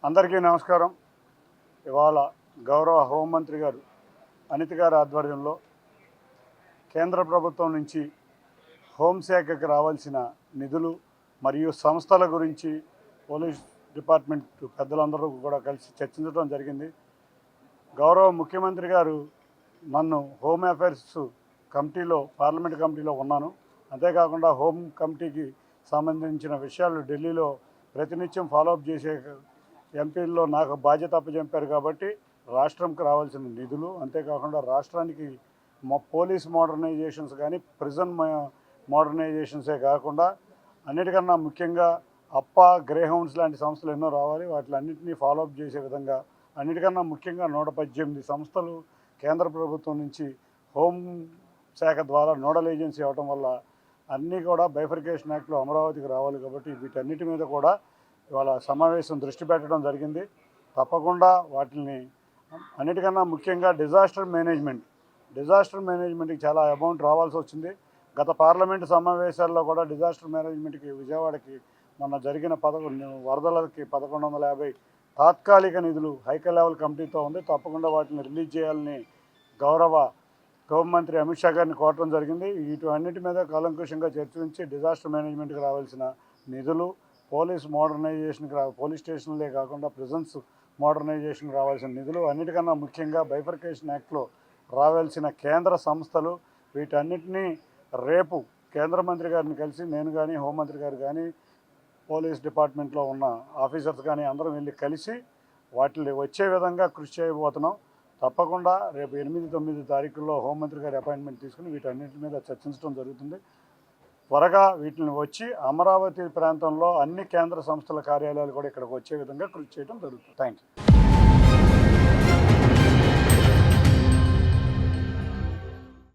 అందరికీ నమస్కారం. ఇవాళ గౌరవ హోంమంత్రి గారు అనిత గారి ఆధ్వర్యంలో కేంద్ర ప్రభుత్వం నుంచి హోంశాఖకి రావాల్సిన నిధులు మరియు సంస్థల గురించి పోలీస్ డిపార్ట్మెంట్ పెద్దలందరూ కూడా కలిసి చర్చించడం జరిగింది. గౌరవ ముఖ్యమంత్రి గారు నన్ను హోమ్ అఫైర్స్ కమిటీలో పార్లమెంట్ కమిటీలో ఉన్నాను. అంతేకాకుండా హోమ్ కమిటీకి సంబంధించిన విషయాలు ఢిల్లీలో ప్రతినిత్యం ఫాలోఅప్ చేసే ఎంపీల్లో నాకు బాధ్యత అప్పచెప్పారు కాబట్టి రాష్ట్రంకి రావాల్సిన నిధులు, అంతేకాకుండా రాష్ట్రానికి పోలీస్ మోడర్నైజేషన్స్ కానీ ప్రిజన్ మోడర్నైజేషన్సే కాకుండా అన్నిటికన్నా ముఖ్యంగా గ్రే హౌండ్స్ లాంటి సంస్థలు ఎన్నో రావాలి. వాటిలన్నింటినీ ఫాలోఅప్ చేసే విధంగా అన్నిటికన్నా ముఖ్యంగా 118 సంస్థలు కేంద్ర ప్రభుత్వం నుంచి హోం శాఖ ద్వారా నోడల్ ఏజెన్సీ అవడం వల్ల అన్నీ కూడా బైఫర్కేషన్ యాక్ట్లో అమరావతికి రావాలి. కాబట్టి వీటన్నిటి మీద కూడా ఇవాళ సమావేశం దృష్టి పెట్టడం జరిగింది. తప్పకుండా వాటిని అన్నిటికన్నా ముఖ్యంగా డిజాస్టర్ మేనేజ్మెంట్కి చాలా అమౌంట్ రావాల్సి వచ్చింది. గత పార్లమెంటు సమావేశాల్లో కూడా డిజాస్టర్ మేనేజ్మెంట్కి విజయవాడకి మొన్న జరిగిన వరదలకి 1150 తాత్కాలిక నిధులు హైకల్ లెవెల్ కమిటీతో ఉంది. తప్పకుండా వాటిని రిలీజ్ చేయాలని గౌరవ హోంమంత్రి అమిత్ షా గారిని కోరడం జరిగింది. వీటన్నిటి మీద కూలంకషంగా చర్చించి డిజాస్టర్ మేనేజ్మెంట్కి రావాల్సిన నిధులు, పోలీస్ మోడర్నైజేషన్కి పోలీస్ స్టేషన్లే కాకుండా ప్రిజన్స్ మోడర్నైజేషన్కి రావాల్సిన నిధులు, అన్నిటికన్నా ముఖ్యంగా బైఫర్కేషన్ యాక్ట్లో రావాల్సిన కేంద్ర సంస్థలు, వీటన్నిటినీ రేపు కేంద్ర మంత్రి గారిని కలిసి నేను కానీ హోంమంత్రి గారు కానీ పోలీస్ డిపార్ట్మెంట్లో ఉన్న ఆఫీసర్స్ కానీ అందరం వెళ్ళి కలిసి వాటిని వచ్చే విధంగా కృషి చేయబోతున్నాం. తప్పకుండా రేపు 8-9 తారీఖుల్లో హోంమంత్రి గారి అపాయింట్మెంట్ తీసుకుని వీటన్నిటి మీద చర్చించడం జరుగుతుంది. త్వరగా వీటిని వచ్చి అమరావతి ప్రాంతంలో అన్ని కేంద్ర సంస్థల కార్యాలయాలు కూడా ఇక్కడికి వచ్చే విధంగా కృషి చేయడం జరుగుతుంది. Thank you.